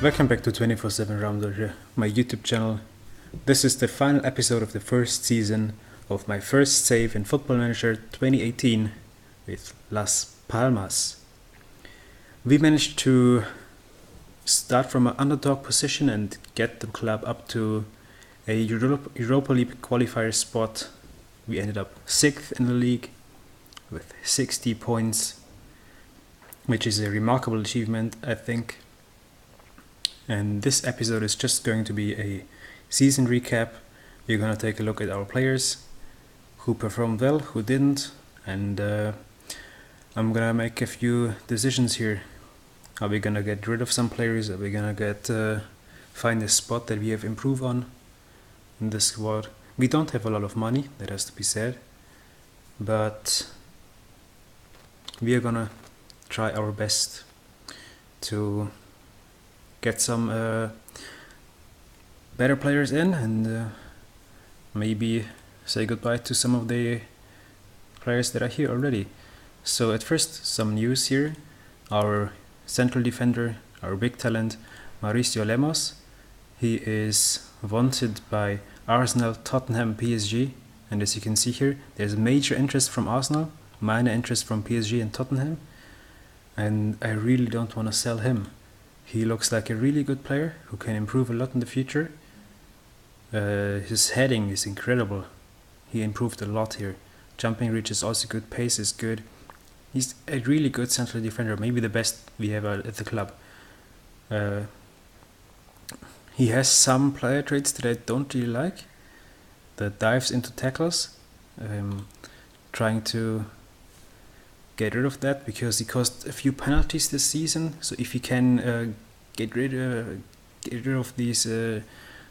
Welcome back to 24/7 Ramdor, my YouTube channel. This is the final episode of the first season of my first save in Football Manager 2018 with Las Palmas. We managed to start from an underdog position and get the club up to a Europa League qualifier spot. We ended up 6th in the league with 60 points, which is a remarkable achievement, I think. And this episode is just going to be a season recap. We're going to take a look at our players, who performed well, who didn't, and I'm going to make a few decisions here. Are we going to get rid of some players? Are we going to find a spot that we have improved on in the squad? We don't have a lot of money, that has to be said, but we are going to try our best to get some better players in and maybe say goodbye to some of the players that are here already. So at first, some news here. Our central defender, our big talent, Mauricio Lemos, he is wanted by Arsenal, Tottenham, PSG, and as you can see here, there's major interest from Arsenal, minor interest from PSG and Tottenham, and I really don't want to sell him. He looks like a really good player who can improve a lot in the future. His heading is incredible. He improved a lot here. Jumping reach is also good, pace is good. He's a really good central defender, maybe the best we have at the club. He has some player traits that I don't really like. The dives into tackles. Trying to get rid of that because he caused a few penalties this season. So if he can get rid of these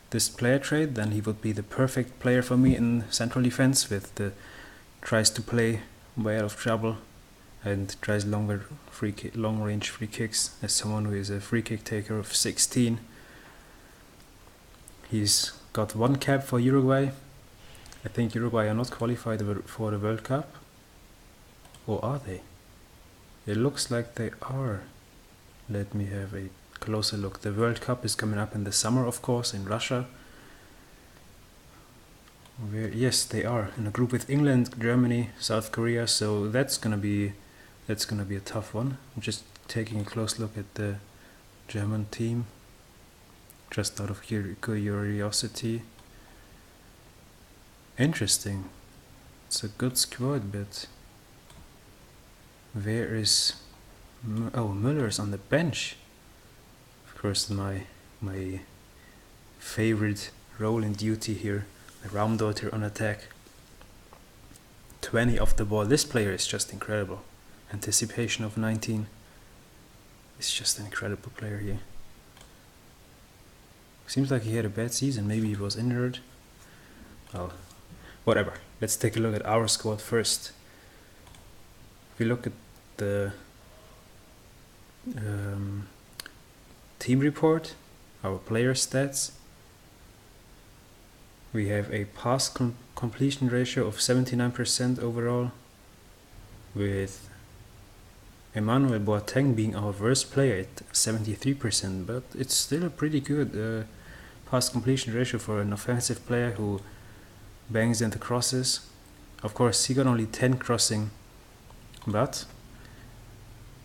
this player trait, then he would be the perfect player for me in central defense. With the tries to play way out of trouble and tries long range free kicks. As someone who is a free kick taker of 16, he's got one cap for Uruguay. I think Uruguay are not qualified for the World Cup. Or are they? It looks like they are. Let me have a closer look. The World Cup is coming up in the summer, of course, in Russia. Yes, they are in a group with England, Germany, South Korea. So that's gonna be a tough one. I'm just taking a close look at the German team, just out of curiosity. Interesting. It's a good squad, but where is... Müller's on the bench. Of course, my favorite role in duty here, the Raumdeuter on attack. 20 off the ball. This player is just incredible. Anticipation of 19. It's just an incredible player here. Seems like he had a bad season. Maybe he was injured. Well, whatever. Let's take a look at our squad first. If we look at the team report, our player stats, we have a pass completion ratio of 79% overall, with Emmanuel Boateng being our worst player at 73%, but it's still a pretty good pass completion ratio for an offensive player who bangs into crosses. Of course, he got only 10 crossing, but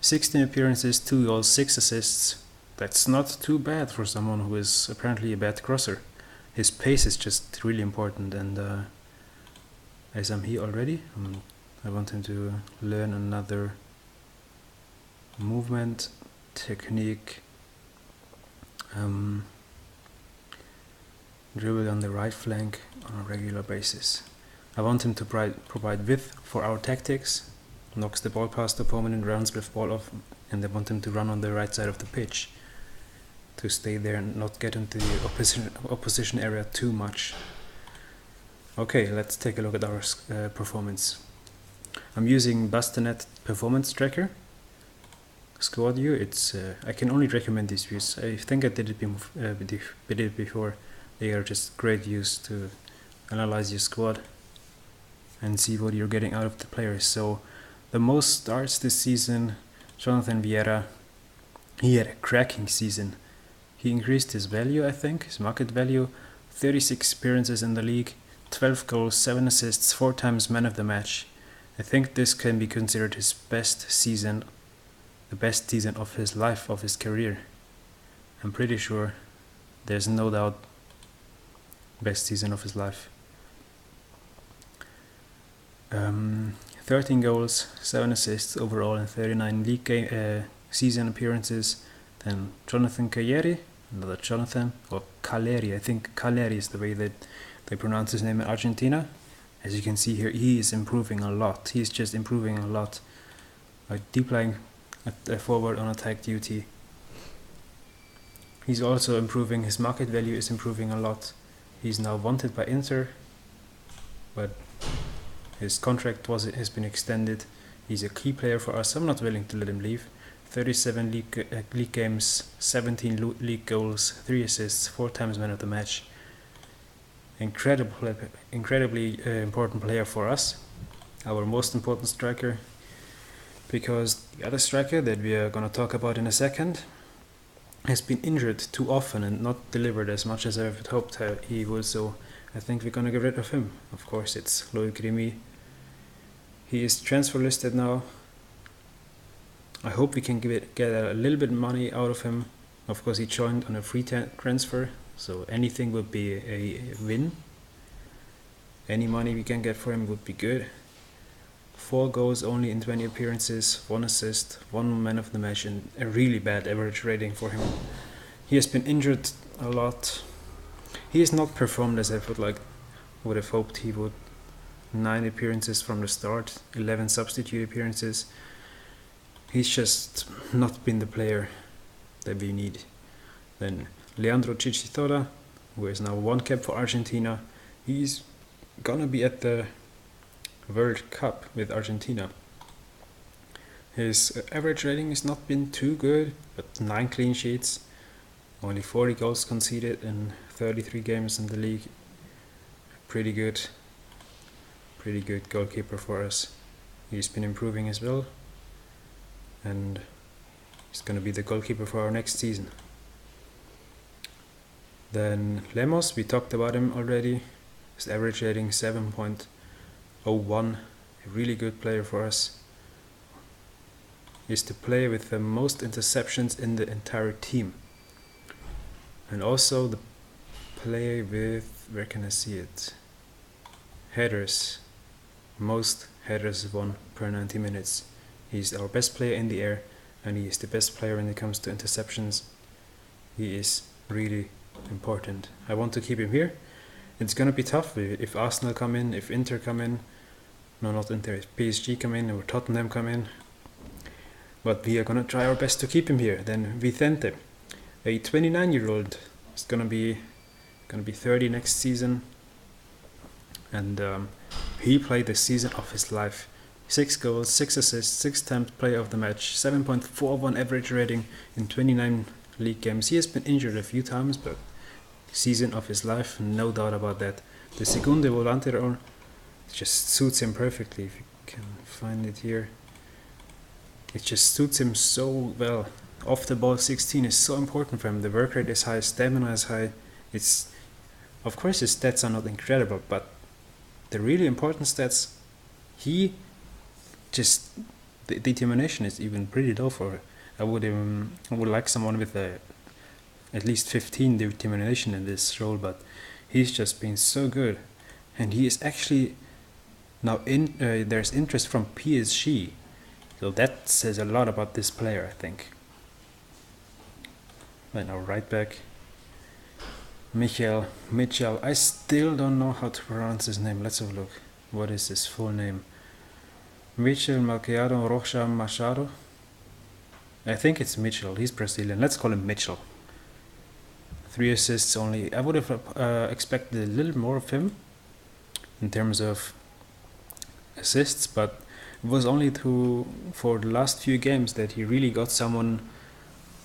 16 appearances, 2 goals, 6 assists. That's not too bad for someone who is apparently a bad crosser. His pace is just really important, and as I'm here already, I want him to learn another movement, technique, dribble on the right flank on a regular basis. I want him to provide width for our tactics, knocks the ball past the opponent and runs with ball off, and I want him to run on the right side of the pitch, to stay there and not get into the opposition area too much. Okay, let's take a look at our performance. I'm using Bastanet Performance Tracker. Squad view, I can only recommend these views. I think I did it before. They are just great views to analyze your squad and see what you're getting out of the players. So the most starts this season, Jonathan Vieira, he had a cracking season. he increased his value, I think, his market value. 36 appearances in the league, 12 goals, 7 assists, 4 times man of the match. I think this can be considered his best season, the best season of his life, of his career. I'm pretty sure, there's no doubt, best season of his life. 13 goals, 7 assists overall in 39 league season appearances. Then Jonathan Caleri, another Jonathan, or Caleri, I think Caleri is the way that they pronounce his name in Argentina. As you can see here, he is improving a lot. He's just improving a lot. Deep lying at forward on attack duty. He's also improving, his market value is improving a lot. He's now wanted by Inter, but his contract has been extended. He's a key player for us. I'm not willing to let him leave. 37 league games, 17 league goals, 3 assists, 4 times man of the match. Incredibly important player for us. Our most important striker. Because the other striker that we are going to talk about in a second has been injured too often and not delivered as much as I had hoped he would, so I think we're going to get rid of him. Of course, it's Loic Remy. He is transfer listed now. I hope we can get a little bit of money out of him. Of course, he joined on a free transfer, so anything would be a win. Any money we can get for him would be good. 4 goals only in 20 appearances, 1 assist, 1 man of the match, and a really bad average rating for him. He has been injured a lot. He has not performed as I would have hoped he would. 9 appearances from the start, 11 substitute appearances. He's just not been the player that we need. Then Leandro Cicitola, who is now 1 cap for Argentina. He's gonna be at the World Cup with Argentina. His average rating has not been too good, but 9 clean sheets, only 40 goals conceded in 33 games in the league. Pretty good goalkeeper for us. He's been improving as well, and he's going to be the goalkeeper for our next season. Then Lemos, we talked about him already. His average rating 7.01, a really good player for us. He's the player with the most interceptions in the entire team, and also the player with, where can I see it, headers, most headers won per 90 minutes. He's our best player in the air, and he is the best player when it comes to interceptions. He is really important. I want to keep him here. It's gonna be tough if Arsenal come in, if Inter come in. No, not Inter, if PSG come in or Tottenham come in. But we are gonna try our best to keep him here. Then Vicente, a 29-year-old, is gonna be 30 next season, and he played the season of his life. 6 goals, 6 assists, 6 times player of the match, 7.41 average rating in 29 league games. He has been injured a few times, but season of his life, no doubt about that. The Segundo Volante role just suits him perfectly, if you can find it here. It just suits him so well. Off the ball 16 is so important for him. The work rate is high, stamina is high. It's, of course his stats are not incredible, but the really important stats, the determination is even pretty low for it. I would like someone with at least 15 determination in this role, but he's just been so good, and he is actually now there's interest from PSG, so that says a lot about this player, I think. Then our right back, Mitchell. I still don't know how to pronounce his name. Let's have a look. What is his full name? Mitchell Malquiado Rocha Machado. I think it's Mitchell. He's Brazilian. Let's call him Mitchell. 3 assists only. I would have expected a little more of him in terms of assists, but it was only for the last few games that he really got someone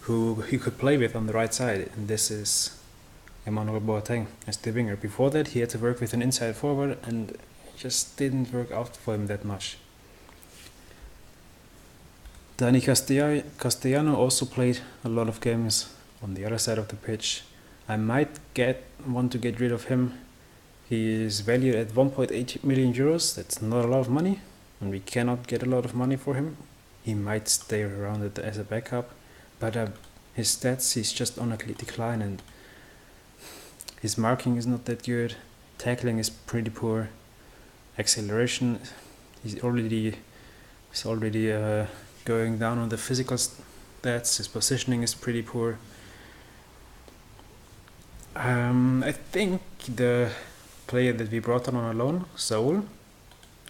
who he could play with on the right side, and this is Emmanuel Boateng as the winger. Before that, he had to work with an inside forward, and it just didn't work out for him that much. Dani Castellano also played a lot of games on the other side of the pitch. I might want to get rid of him. He is valued at 1.8 million euros. That's not a lot of money, and we cannot get a lot of money for him. He might stay around as a backup, but his stats, he's just on a decline, and his marking is not that good. Tackling is pretty poor. Acceleration, he's already going down on the physical stats. His positioning is pretty poor. I think the player that we brought on a loan, Saul,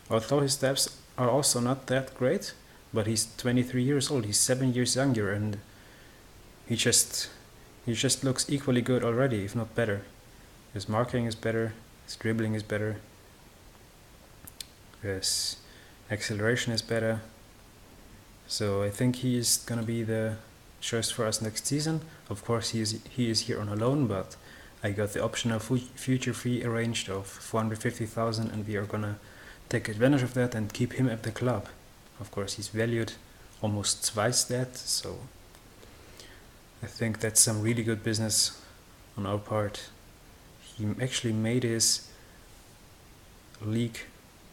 although his stats are also not that great, but he's 23 years old. He's 7 years younger, and he just looks equally good already, if not better. His marking is better. His dribbling is better. His acceleration is better. So I think he is gonna be the choice for us next season. Of course, he is here on a loan, but I got the optional future fee arranged of 450,000, and we are gonna take advantage of that and keep him at the club. Of course, he's valued almost twice that, so I think that's some really good business on our part. He actually made his league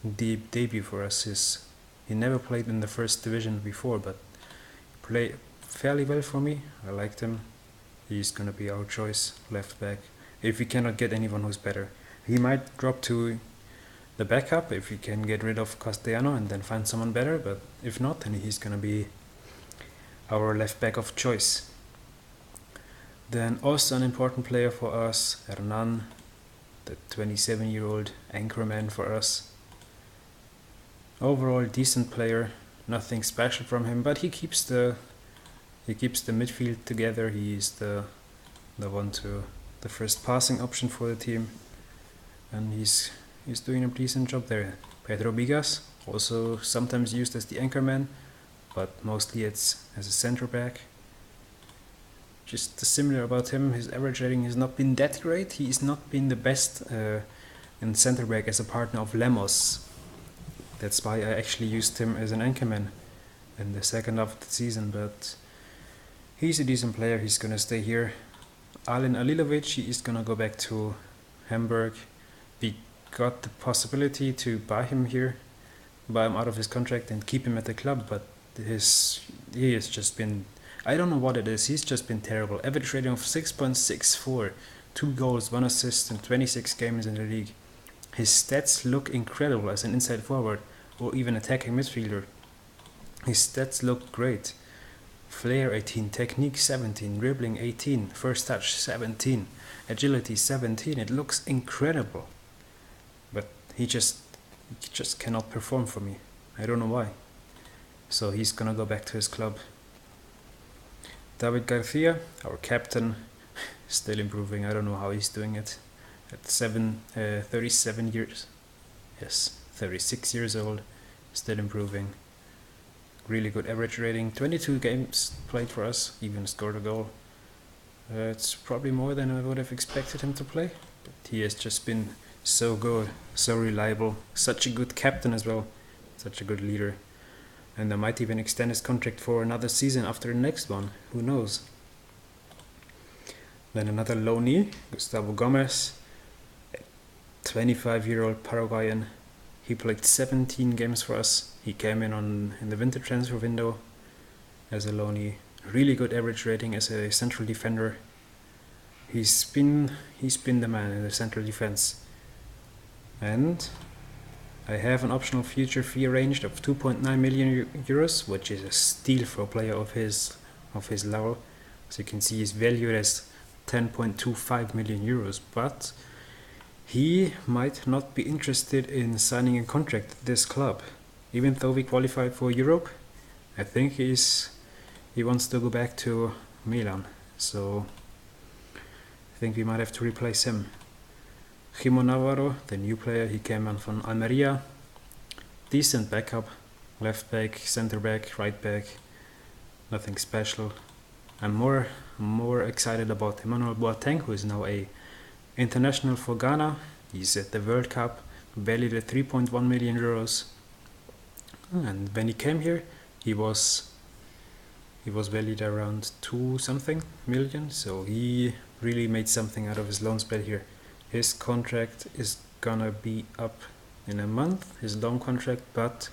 debut for us. He never played in the first division before, but played fairly well for me. I liked him. He's gonna be our choice, left back, if we cannot get anyone who's better. He might drop to the backup if we can get rid of Castellano and then find someone better, but if not, then he's gonna be our left back of choice. Then also an important player for us, Hernan, the 27-year-old anchorman for us. Overall decent player, nothing special from him, but he keeps the midfield together. He's the first passing option for the team, and he's doing a decent job there. Pedro Bigas, also sometimes used as the anchorman, but mostly it's as a center back. Just similar about him, his average rating has not been that great. He's not been the best in center back as a partner of Lemos. That's why I actually used him as an anchorman in the second half of the season, but he's a decent player. He's gonna stay here. Alen Alilovic, he is gonna go back to Hamburg. We got the possibility to buy him out of his contract and keep him at the club, but he has just been, I don't know what it is, he's just been terrible. Average rating of 6.64, 2 goals, 1 assist in 26 games in the league. His stats look incredible as an inside forward or even attacking midfielder. His stats look great. Flair 18, technique 17, dribbling 18, first touch 17, agility 17. It looks incredible. But he just cannot perform for me. I don't know why. So he's gonna go back to his club. David Garcia, our captain, still improving. I don't know how he's doing it. At 37 years, yes, 36 years old, still improving. Really good average rating. 22 games played for us, even scored a goal. It's probably more than I would have expected him to play. But he has just been so good, so reliable, such a good captain as well, such a good leader. And I might even extend his contract for another season after the next one, who knows. Then another loanee, Gustavo Gomez, 25-year-old Paraguayan. He played 17 games for us. He came in the winter transfer window as a loanee. Really good average rating as a central defender. He's been the man in the central defense. And I have an optional future fee arranged of 2.9 million euros, which is a steal for a player of his level. As you can see, he's valued as 10.25 million euros, but he might not be interested in signing a contract at this club. Even though we qualified for Europe, I think he wants to go back to Milan. So I think we might have to replace him. Jimo Navarro, the new player, he came on from Almeria. Decent backup, left back, center back, right back. Nothing special. I'm more excited about Emmanuel Boateng, who is now a international for Ghana. He's at the World Cup, valued at 3.1 million euros. And when he came here, he was He was valued around 2 something million, so he really made something out of his loan spell here. His contract is gonna be up in a month, his loan contract, but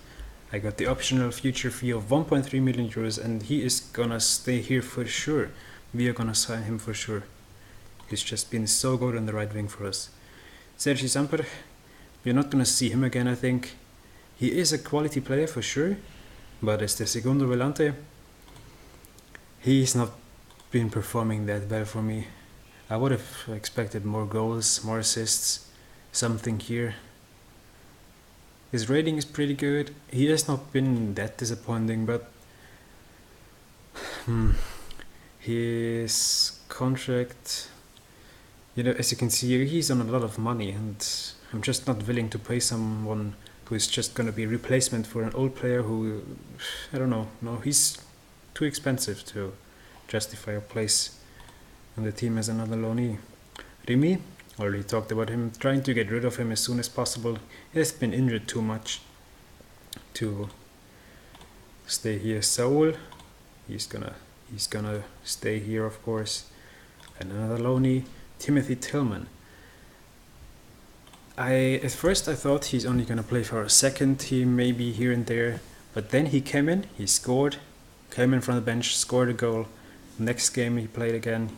I got the optional future fee of 1.3 million euros, and he is gonna stay here for sure. We are gonna sign him for sure. He's just been so good on the right wing for us. Sergi Samper, we're not gonna see him again, I think. He is a quality player for sure, but as the segundo volante, he's not been performing that well for me. I would have expected more goals, more assists, something here. His rating is pretty good. He has not been that disappointing, but his contract, as you can see, he's on a lot of money, and I'm just not willing to pay someone who is just going to be a replacement for an old player who, I don't know, no, he's too expensive to justify a place on the team as another loanee. Remy, already talked about him, trying to get rid of him as soon as possible. He has been injured too much to stay here. Saul, he's gonna stay here, of course. And another loanee, Timothy Tillman. At first I thought he's only gonna play for a second team, maybe here and there, but then he came in, he scored, came in from the bench, scored a goal. Next game he played again,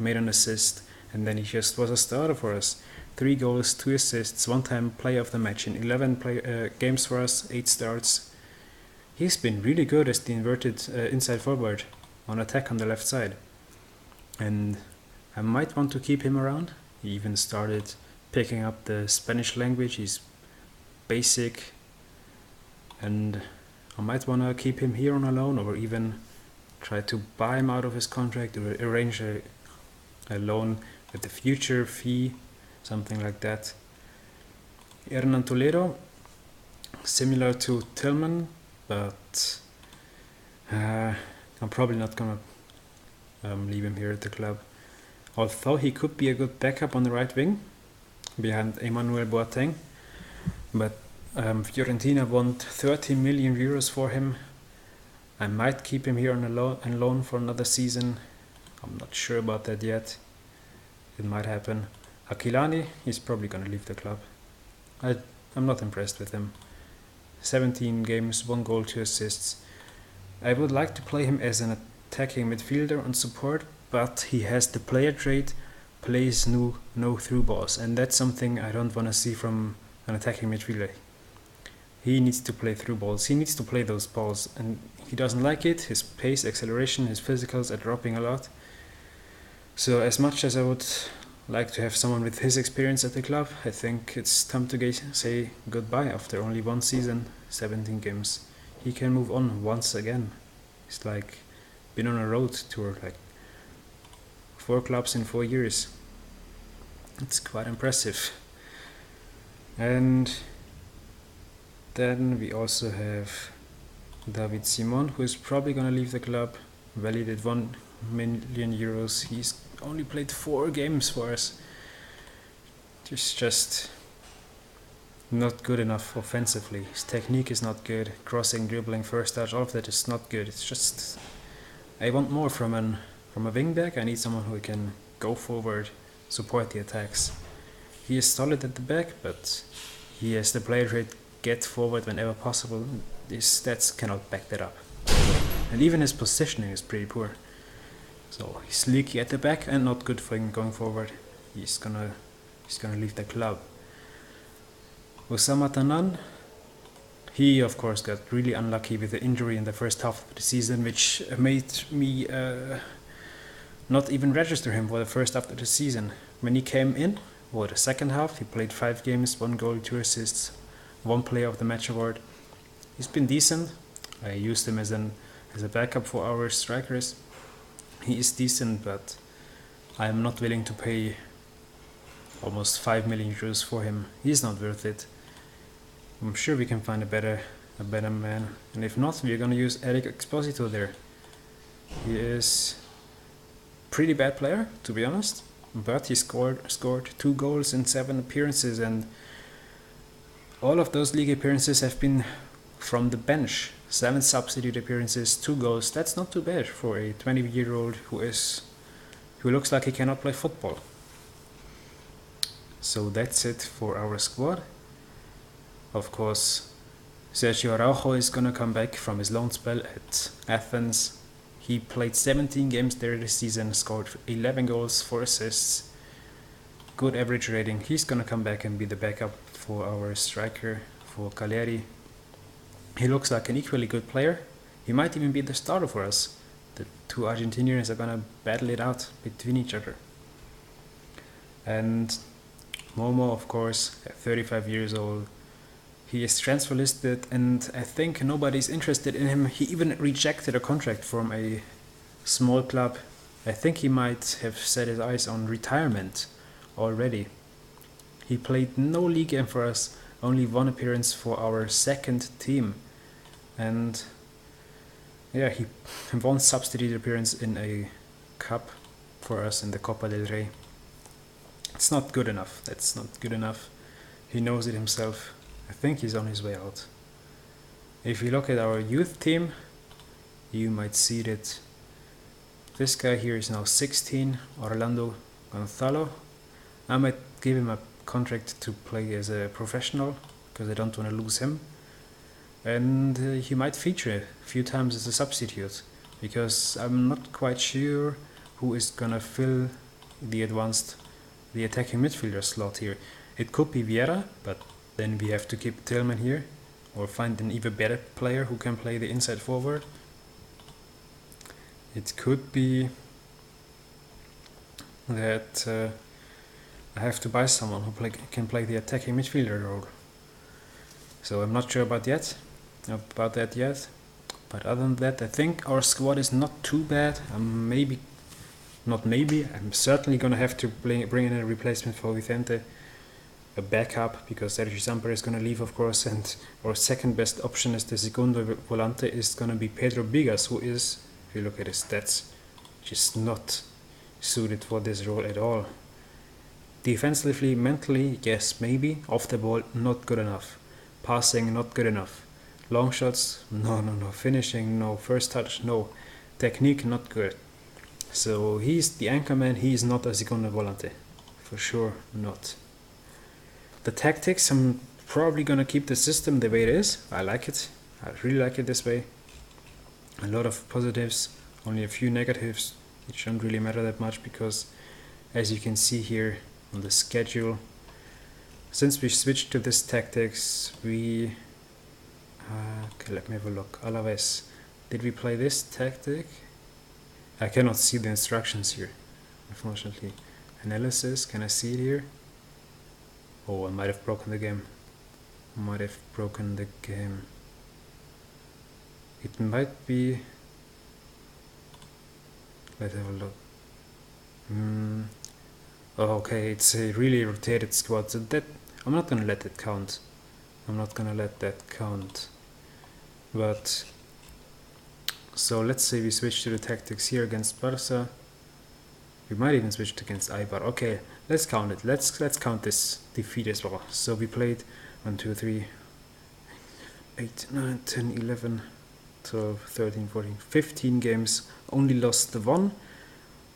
made an assist, and then he just was a starter for us. 3 goals, 2 assists, 1-time player of the match in 11 games for us, 8 starts. He's been really good as the inverted inside forward on attack on the left side. And I might want to keep him around. He even started picking up the Spanish language. He's basic. And I might want to keep him here on a loan, or even try to buy him out of his contract, or arrange a loan with the future fee, something like that. Hernan Toledo, similar to Tillman, but I'm probably not gonna leave him here at the club. Although he could be a good backup on the right wing behind Emmanuel Boateng, but Fiorentina want 30 million euros for him. I might keep him here on a loan for another season. I'm not sure about that yet. It might happen. Aquilani, he's probably gonna leave the club. I'm not impressed with him. 17 games, 1 goal, 2 assists. I would like to play him as an attacking midfielder on support, but he has the player trait, plays no through balls, and that's something I don't want to see from an attacking midfielder. He needs to play through balls. He needs to play those balls, and he doesn't like it. His pace, acceleration, his physicals are dropping a lot. So as much as I would like to have someone with his experience at the club, I think it's time to say goodbye after only 1 season, 17 games. He can move on once again. He's like been on a road tour, like 4 clubs in 4 years. It's quite impressive. And then we also have David Simon, who is probably gonna leave the club, valued at 1 million euros. He's only played 4 games for us. It's just not good enough offensively. His technique is not good. Crossing, dribbling, first touch, all of that is not good. It's just, I want more from a wingback. I need someone who can go forward, support the attacks. He is solid at the back, but he has the player trait, get forward whenever possible. His stats cannot back that up. And even his positioning is pretty poor. So he's leaky at the back and not good for him going forward. He's gonna leave the club. Osama Tanan, he of course got really unlucky with the injury in the first half of the season, which made me not even register him for the first half of the season. When he came in, for the second half, he played 5 games, 1 goal, 2 assists, 1 player of the match award. He's been decent. I used him as a backup for our strikers. He is decent, but I am not willing to pay almost 5 million euros for him. He's not worth it. I'm sure we can find a better man, and if not, we're gonna use Eric Exposito there. He is pretty bad player, to be honest, but he scored 2 goals in 7 appearances, and all of those league appearances have been from the bench. 7 substitute appearances, 2 goals. That's not too bad for a 20-year-old who looks like he cannot play football. So that's it for our squad. Of course, Sergio Araujo is gonna come back from his loan spell at Athens. He played 17 games there this season, scored 11 goals, 4 assists, good average rating. He's gonna come back and be the backup for our striker, for Cagliari. He looks like an equally good player. He might even be the starter for us. The 2 Argentinians are gonna battle it out between each other. And Momo, of course, at 35 years old. He is transfer listed, and I think nobody's interested in him. He even rejected a contract from a small club. I think he might have set his eyes on retirement already. He played no league game for us, only 1 appearance for our second team. And yeah, he 1 substitute appearance in a cup for us in the Copa del Rey. It's not good enough. That's not good enough. He knows it himself. I think he's on his way out. If you look at our youth team, you might see that this guy here is now 16, Orlando Gonzalo. I might give him a contract to play as a professional because I don't want to lose him. And he might feature a few times as a substitute because I'm not quite sure who is gonna fill the attacking midfielder slot here. It could be Vieira, but then we have to keep Tillman here or find an even better player who can play the inside forward. It could be that I have to buy someone who can play the attacking midfielder role. So I'm not sure about that yet. But other than that, I think our squad is not too bad. I'm certainly gonna have to bring in a replacement for Vicente, a backup, because Sergio Samper is gonna leave, of course, and our second best option as the segundo volante is gonna be Pedro Bigas, who is, if you look at his stats, just not suited for this role at all. Defensively, mentally, yes, maybe. Off the ball, not good enough. Passing, not good enough. Long shots, no. Finishing, no. First touch, no. Technique, not good. So he's the anchor man, he is not a segundo volante. For sure not. The tactics, I'm probably gonna keep the system the way it is. I like it. I really like it this way. A lot of positives, only a few negatives, which don't really matter that much because, as you can see here on the schedule, since we switched to this tactics, okay, let me have a look. Alaves, did we play this tactic? I cannot see the instructions here, unfortunately. Analysis, can I see it here? Oh, I might have broken the game. It might be... Let's have a look. Oh, okay, it's a really rotated squad, so that... I'm not gonna let that count. But... So let's say we switch to the tactics here against Barca. We might even switch against Eibar. Okay, let's count it. Let's count this defeat as well. So we played 1, 2, 3, 8, 9, 10, 11, 12, 13, 14, 15 games. Only lost the 1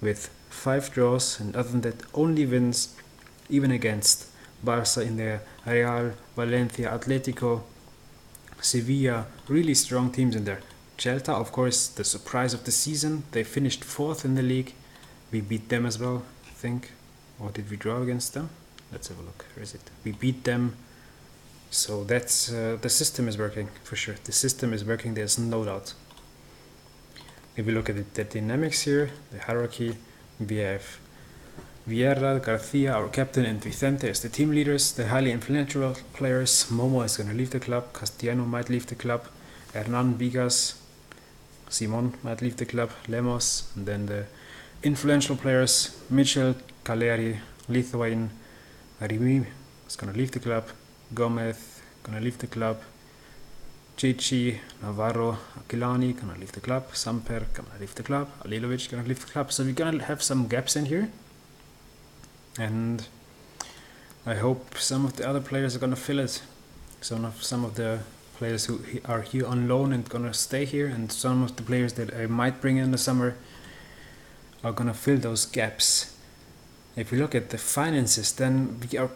with 5 draws, and other than that, only wins, even against Barca in there, Real, Valencia, Atletico, Sevilla, really strong teams in there. Celta, of course, the surprise of the season. They finished 4th in the league. We beat them as well, I think. Or did we draw against them? Let's have a look. Where is it? We beat them. So that's the system is working for sure. The system is working. There's no doubt. If we look at the dynamics here, the hierarchy, we have Vieira, Garcia, our captain, and Vicente as the team leaders. The highly influential players. Momo is going to leave the club. Castellano might leave the club. Hernan, Bigas, Simon might leave the club. Lemos, and then the influential players, Mitchell, Cagliari, Lithuanian, Arimi is going to leave the club, Gomez going to leave the club, Chichi, Navarro, Aquilani going to leave the club, Samper going to leave the club, Alilovic going to leave the club. So we're going to have some gaps in here, and I hope some of the other players are going to fill it. Some of the players who are here on loan and gonna stay here, and some of the players that I might bring in the summer are gonna fill those gaps. If we look at the finances, then we are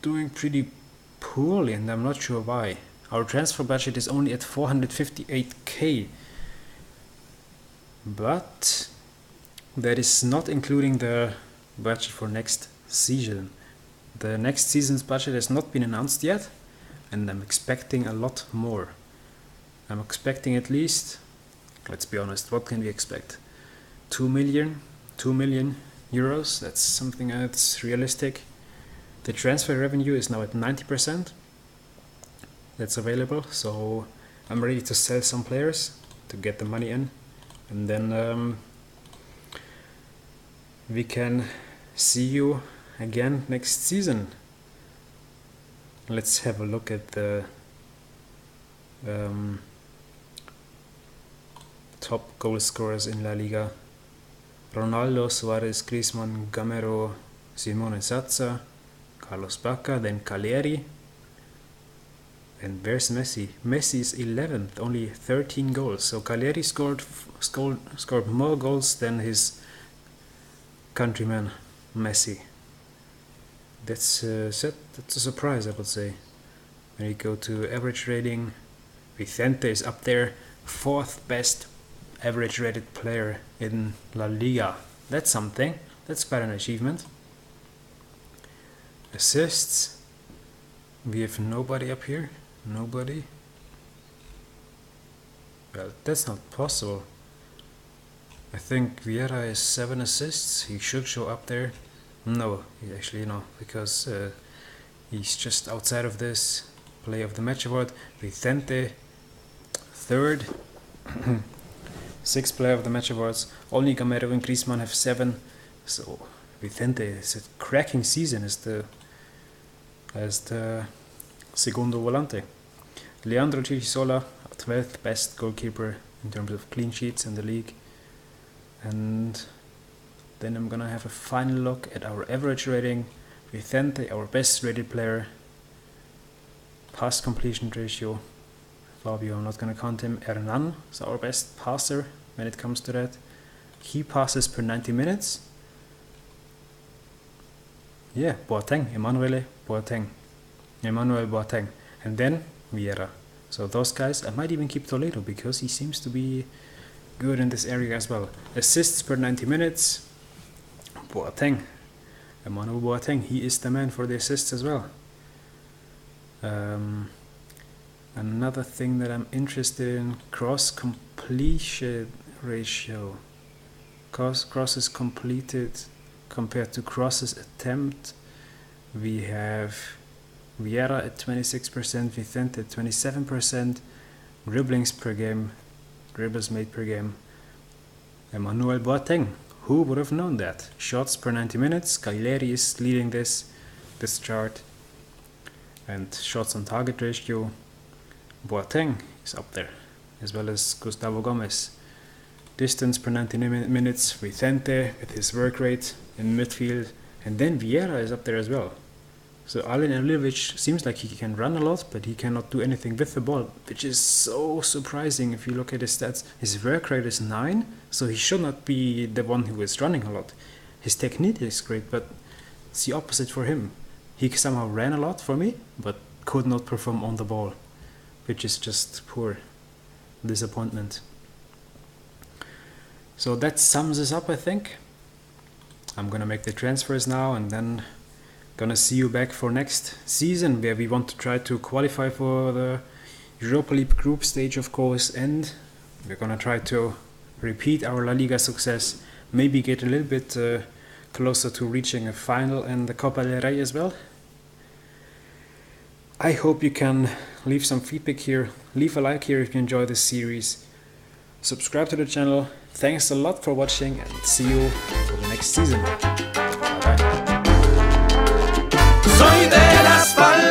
doing pretty poorly, and I'm not sure why. Our transfer budget is only at 458k, but that is not including the budget for next season. The next season's budget has not been announced yet, and I'm expecting a lot more. I'm expecting at least, let's be honest, what can we expect? 2 million euros, that's something that's realistic. The transfer revenue is now at 90%. That's available, so I'm ready to sell some players to get the money in, and then we can see you again next season. Let's have a look at the top goal scorers in La Liga. Ronaldo, Suarez, Griezmann, Gamero, Simone Sazza, Carlos Bacca, then Cagliari. And where's Messi? Messi is 11th, only 13 goals. So Cagliari scored more goals than his countryman Messi. That's a surprise, I would say. When you go to average rating, Vicente is up there, 4th best average rated player in La Liga. That's something. That's quite an achievement. Assists, we have nobody up here. Nobody. Well, that's not possible. I think Vieira has 7 assists. He should show up there. No, actually no, because he's just outside of this Player of the Match award. Vicente, 3rd. 6 Player of the Match awards. Only Gamero and Griezmann have 7. So Vicente is a cracking season as the segundo volante. Leandro Chisola, 12th best goalkeeper in terms of clean sheets in the league. And then I'm gonna have a final look at our average rating. Vicente, our best rated player. Pass completion ratio. Fabio, I'm not gonna count him. Hernan is our best passer when it comes to that. Key passes per 90 minutes. Yeah, Emmanuel Boateng. And then Vieira. So those guys, I might even keep Toledo because he seems to be good in this area as well. Assists per 90 minutes. Emmanuel Boateng, he is the man for the assists as well. Another thing that I'm interested in, cross completion ratio. Crosses completed compared to crosses attempt. We have Vieira at 26%, Vicente at 27%, dribblings made per game. Emmanuel Boateng, who would have known that? Shots per 90 minutes, Cagliari is leading this chart. And shots on target ratio, Boateng is up there, as well as Gustavo Gomez. Distance per 90 minutes, Vicente with his work rate in midfield, and then Vieira is up there as well. So Alen Ilivic seems like he can run a lot, but he cannot do anything with the ball, which is so surprising if you look at his stats. His work rate is 9, so he should not be the one who is running a lot. His technique is great, but it's the opposite for him. He somehow ran a lot for me, but could not perform on the ball, which is just poor disappointment. So that sums us up, I think. I'm gonna make the transfers now, and then gonna see you back for next season, where we want to try to qualify for the Europa League group stage, of course, and we're gonna try to repeat our La Liga success, maybe get a little bit closer to reaching a final in the Copa del Rey as well. I hope you can leave some feedback here, leave a like here if you enjoy this series, subscribe to the channel. Thanks a lot for watching, and see you for the next season. Bye bye. Soy de las Palmas.